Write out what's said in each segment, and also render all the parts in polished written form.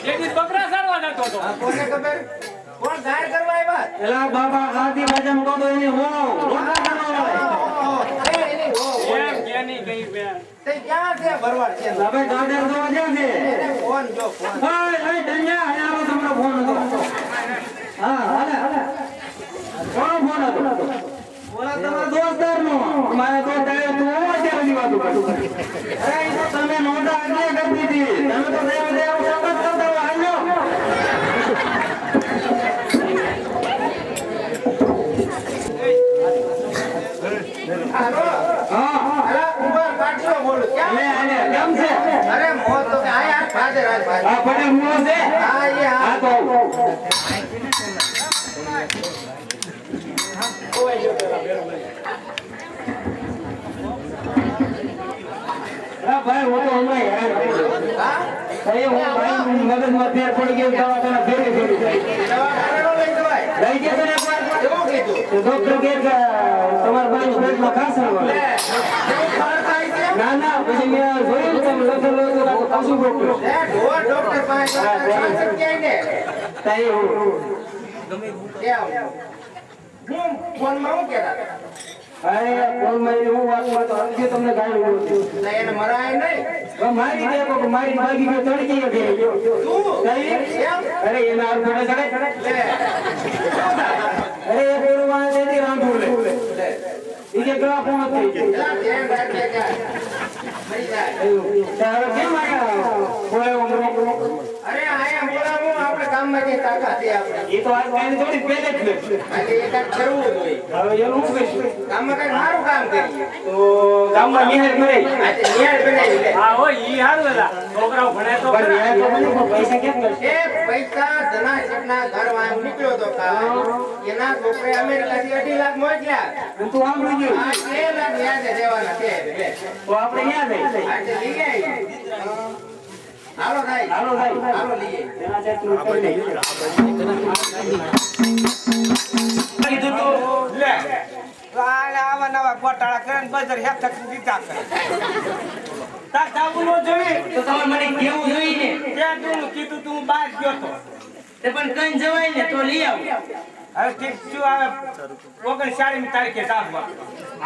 એક દિવસ બકરા સારવા જતો હતો. કોને ખબર કોણ ગાય કરવા આવ્યા? એલા બાબા આદિ બાજમ કોદો એની હો રોટલા બનાવવા એની હો એમ કેની ગઈ બે. તે ક્યાં છે ભરવાડ છે? હવે ગાડર જોવા જાવ છે ફોન જો ફોન. ઓય ઓય ડંજા આવો તમારો ફોન હતો હા હાલે હાલે કોનો ફોન હતો ઓલા તમારા દોસ્તદાર નો મારા દોસ્ત આવ્યો તું અત્યારે વાતો કરું અરે એ તો તમે નોંધા આગળ કરી દીધી તમે તો દેવ દેવ શબ્દ કરતા હો હાલો હાલો હા અલા ઉભા કાઢજો બોલો ક્યાં? આલે કેમ છે અરે મો તો આયા ફાધર આજ ભાઈ. આ પડે મુઓ છે હા એ હા હા તો ભાઈ હું તો હમણાં હેરાન થઈ ગયો હા ભાઈ હું મગજમાં ફેર પડી ગયો દવાખાના ફેરી ફેરી દવાખાને નો લઈ જવાય. લઈ ગયા તો ને એકવાર એવું કીધું? તો ડોક્ટર કહે કે તમારા ભાઈ પેટમાં કાસર વાળો એવું ખબર થાય છે? ના ના પછી મેં જોયું તમે લખેલું હતું કાસુ ડોક્ટર એ ઢોર ડોક્ટર પાસે સાચું ક્યાંય ને તાઈ હું ક્યાં હું ફોનમાં હું કહેતા હતા? અરે ફોનમાં હું વાત તો હજી તમને ગાયું એટલે એને મરાય નહીં. મારી દેખો મારી ભાગી ગયો તડકી ગયો તું તાઈ કેમ? અરે એના હાથ પડે ચડે લે અરે એ પેલું વાળા દેતી રાંધું લે એ કે ગળા ફોન થઈ ગયો ધ્યાન રાખજે કે મરી જાય. તારે કેમ આયા બોલે અરે આયા બોલાવું આપણે કામમાં જે તાકાત છે આપણે. એ તો આજ કાંઈ થોડી પહેલે જ લે આજે એકાદ કરવું જોઈએ. હવે એનું શું કહીશું કામમાં કઈ મારું કામ કરીએ. તો ગામમાં નિહાળ કરે આજે નિયાળ બનાવી લે. હા હોય ઈ હારું એલા છોકરાઓ ભણે તો પણ ખરા. નિહાળ તો બને પણ પૈસા કેમ કરશે એ પૈસા ધનાશેઠના ઘર વાંગ નીકળ્યો તો કાલ. એના છોકરે અમેરિકાથી 2.5 લાખ મોકલ્યા. તું આમ લઈ ગયો આ 2 લાખ યાદ દેવાના છે. લે. તો આપણે ક્યાં જઈએ આજે લઈ આવી. હાલો ભાઈ હાલો ભાઈ હાલો લઈએ. એના જેટલું કરી દઈએ. કીધું તું લે આવા નવા ગોટાળા કરે ને બજાર હેઠ દીધા કરે તાર જાવું નો જોઈ. તો તમારે મને કેવું જોઈએ ને ત્યાં તું કીધું તું બહાર ગયો તો. તે પણ કઈ જવાય ને તો લઈ આવ હવે ઠીક છું આવે 39મી તારીખે જાગવા.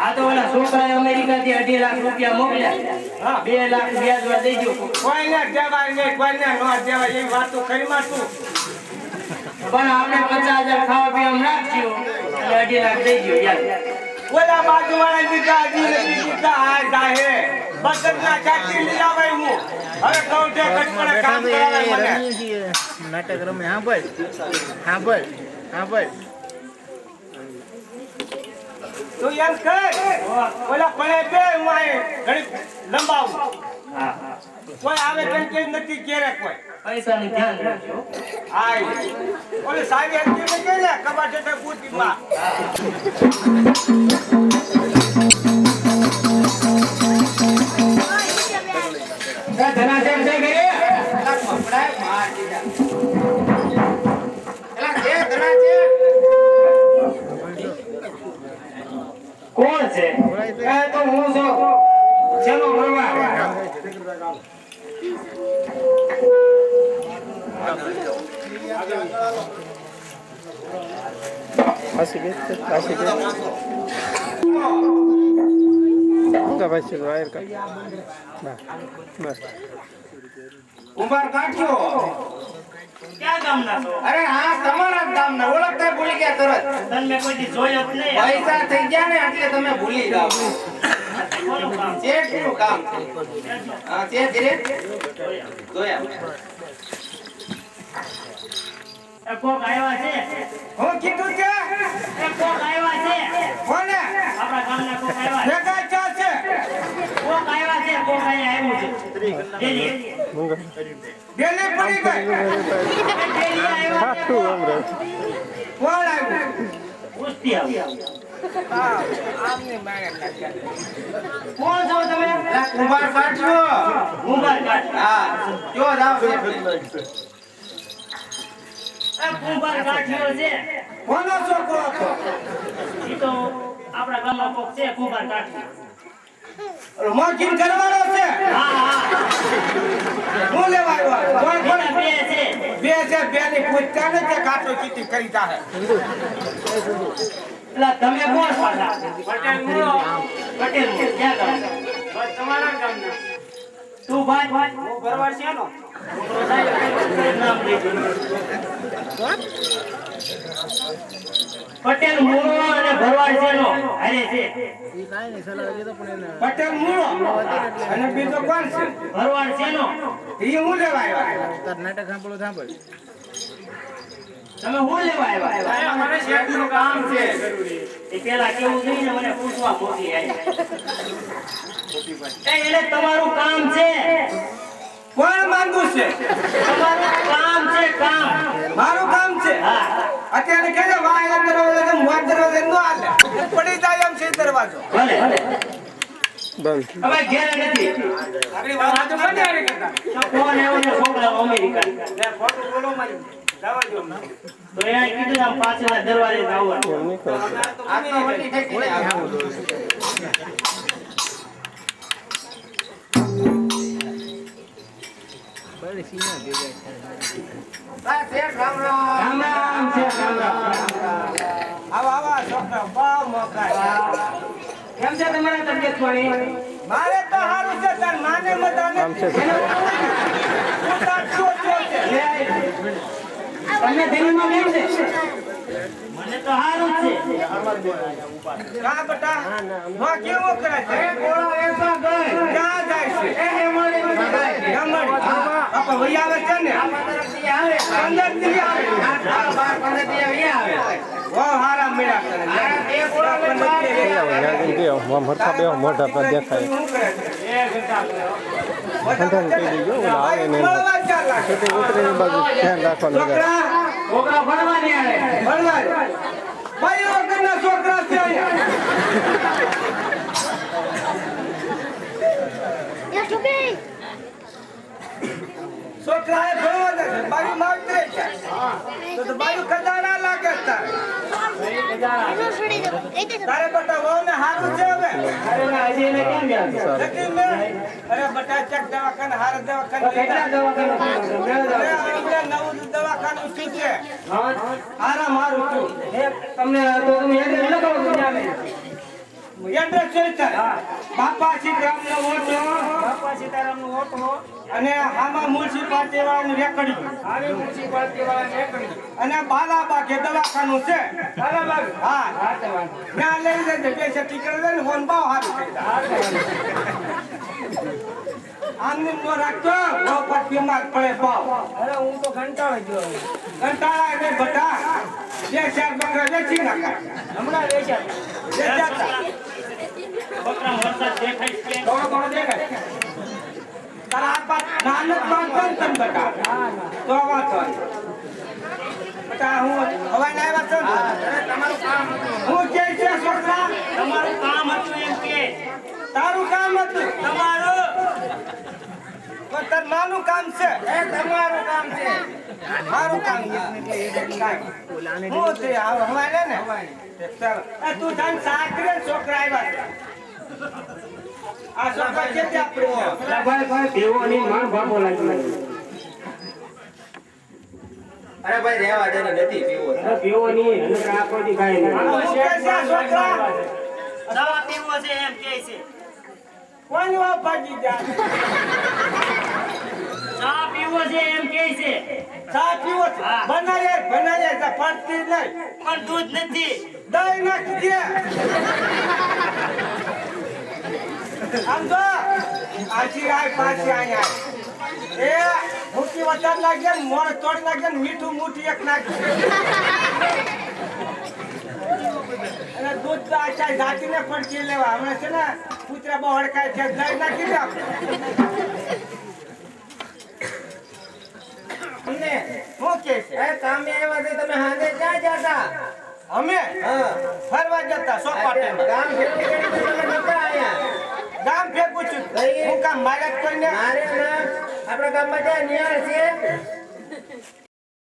આ તો ઓલા છોકરાએ અમેરિકાથી 2.5 લાખ રૂપિયા મોકલ્યા હા 2 લાખ વ્યાજમાં દઈ દો કોઈને દેવાય નહીં કોઈને ન દેવાય એવી વાતો કરીમાં તું. પણ આપણે 50,000 ખાવા પીવા નાખ્યો એટલે 2.5 લાખ દઈ દો યાર ઓલા બાજુવાળા દીધા હજી નથી દીધા આ જાહે બસના ચાટી લઈ આવાય હું હવે કહું છે કચકડે કામ કરાવાય મને. નાટક રમે હા ભાઈ હા ભાઈ હા ભાઈ તું એમ કર ઓલા પડે બે હું અહીં ઘડી લંબાવું. હા કોઈ આવે તેમ કે નથી ક્યારે કોઈ પૈસાનું ધ્યાન રાખજો આય ઓલે સાહેબ હતી ને કે લે કબાટે તે કૂટીમાં ધનાશેઠ છે ઘરે એલા કપડાય માર દીધા. એલા જે ધનાશેઠ. કોણ છે એ તો હું છું ચલો ભરવા પાછી ગઈ ભાઈ વાયર કર બસ ઉંબાર કાઢ્યો. ક્યાં ગામના છો અરે હા તમારા જ ગામના ઓળખતા ભૂલી ગયા તરત. તને કોઈ જોયો જ નહીં પૈસા થઈ ગયા ને એટલે તમે ભૂલી જાવ. કોનું કામ શેઠનું કામ છે. હા શેઠ ધીરે જોયા. એ કોક આવ્યા છે હું કીધું કે એ કોક આવ્યા છે કોને આપણા ગામના કોક આવ્યા છે ભેગા ચા છે. કોક આવ્યા છે કોક અહીંયા આવ્યું છે ડેલી ડેલી પડી ગઈ. ડેલી આવ્યા છે કોણ આવ્યું? પૂછતી આવ આમની મારે કોણ છો તમે એલા કુંભાર કાઢ્યો. કુંભાર કાઢ હા જો જાવ શેઠ. એ કુંભાર કાઢ્યો છે કોનો છોકરો હતો? ઈ તો આપણા ગામમાં કોક છે કુંભાર કાઢ્યો મોકીન કરવાનો છે. હા હા હું લેવા આવ્યો? કોણ કોણ? એના બે છે છે બેની પૂછતા ને તે કાટો ચીટી કરી જાહે એટલે તમે કોણ પાછા પટેલ મૂળો પટેલ મૂળો ક્યાં ગામ બસ તમારા ગામના તું ભાઈ હું ભરવાડ છે નો નામ દેજો પટેલ મૂળો અને ભરવાડ છે નો અરે છે ઈ કાંઈ નહીં સલાહ દીધો પણ એને પટેલ મૂળો અને બીજો કોણ છે ભરવાડ છે નો ઈ હું લેવા આવ્યા તાર નાટક સાંભળ તમે હું લેવા આવ્યા મને શેઠનું કામ છે એ પેલા કેવું નહીં ને મને પૂછવા મોટી આવી એટલે તમારું કામ છે કોણ માંગુ છે તમારું કામ છે કામ મારું કામ છે હા અત્યારે કે વાય દરવાજો કે મોર દરવાજો નો હાલે પડી જાય એમ છે દરવાજો ભલે હવે ઘેર નથી આપણી વાત તો મને આરે કરતા કોણ એવો છે છોકરા અમેરિકા લે ફોટો બોલો મારી જવા દો તો એને કીધું આમ પાછળના દરવાજે આવવાનું આ તો વટી ઠેકીને આવું. બળી સીના ભેગા આ શેઠ રામ રામ. રામ રામ છે રામ રામ આવા આવા છોકરા બહુ મોકા કેમ છે તમારા તબિયત પાણી મારે તો હારું છે તાર માને મતાને તું તાર છો છે તમને દિલ્હીમાં કેમ છે મને તો સારું જ છે કા બટા હા કેવો કરે છે ગોળો એસા ગઈ. ક્યાં જાય છે એ હેમાળી માં જાય. ગમડ આપા વઈ આવે છે ને આ પંદરથી આવે. અંદર થી આવે આ 12-15 દી આવે. વો હારા મેળા કરે આ બે ગોળા લઈને બહાર ગયા. મોઢા પર દેખાય શું કરે છે એ ઘંટા અંધારું કહી દેજો, ઓલા આવે ને મળવા ચાલ લાગે ઉતરીની બાજુ ધ્યાન રાખવાનું છે. છોકરા છોકરા ભણવા નહીં આવે ભણવા ભાઈ વગરના છોકરા છે અહીંયા છોકરાએ ભણવા દે છે બાજુ માગતે છે તો બાજુ કદાડા લાગે તારે તારે બટા વહુ ને હારું છે હવે અરે ના હજી એને કેમ ગયા નક્કી મેં અરે બટા ચક દવાખાને હાર દવાખાને કેટલા દવાખાના અરે આપણે નવું દવાખાનું શું છે હા હારા મારું છું તમને તો તમે એડ્રેસ લખો તો જામે એડ્રેસ છે તારે બાપા સીતારામનો ઓટો બાપા સીતારામનો ઓટો અને આમાં મ્યુનિસિપાલિટી વાળાનું રેકડી આવી મ્યુનિસિપાલિટી વાળા રેકડી અને બાલાબાગે દવાખાનું છે બાલાબાગ હા હા તે વાત ત્યાં લઈ જજે બે સેટી કરી દે ને ફોન બહુ સારું થઈ જાય આમને નો રાખતો બહુ પર બીમાર પડે બહુ અરે હું તો કંટાળી ગયો કંટાળા એટલે બટા બે ચાર બકરા વેચી નાખા હમણાં વેચ્યા વેચાતા બકરા વરસાદ દેખાય છે થોડો થોડો દેખાય તારા આ પાસ નાનક બાંધન તન બટા તો વાત હોય બટા હું હવાઈ ના આવ્યા છો ને? તમારું કામ હતું. હું કે છે છોકરા તમારું કામ હતું એમ કે તારું કામ હતું તમારું પણ તાર માનું કામ છે એ તમારું કામ છે. મારું કામ હું તે હવાઈ લે ને ચાલો એ તું જાન સાકરે છોકરા આવ્યા છે આ છોકરા છે તે આપણે ભાઈ દેવોની માન બાપો લાગી અરે ભાઈ રહેવા દે ને, નથી પીવો. દેવોની નકર આ કોઈ કાઈ નહીં હું કે છે છોકરા દવા પીવો છે એમ કે છે કોણ વા ભાગી જા ચા પીવો છે એમ કે છે ચા પીવો છે? બનાય તો પડતી નહીં પણ દૂધ નથી દહીં નાખી દે આમ તો આછી આય પાછી અહીંયા એ ભૂકી વધારે લાગે ને મોણ તોડ લાગે ને મીઠું મૂઠી એક નાખી અને દૂધ તો આછા જાતીને પડતી લેવા હમણાં છે ને કૂતરા બહુ હડકાય છે દહીં નાખી દે આપણે અમને શું કે છે એ કામે આવ્યા છે, તમે હાંજે ક્યાં જતા? અમે હા. ફરવા જતા સોપાટીમાં કામ ભેગું કરીને તમે નતા આયા. ગામ ભેગું છું હું કામ મારે જ કોઈને મારે ના આપણા ગામમાં જ્યાં નિહાળ છે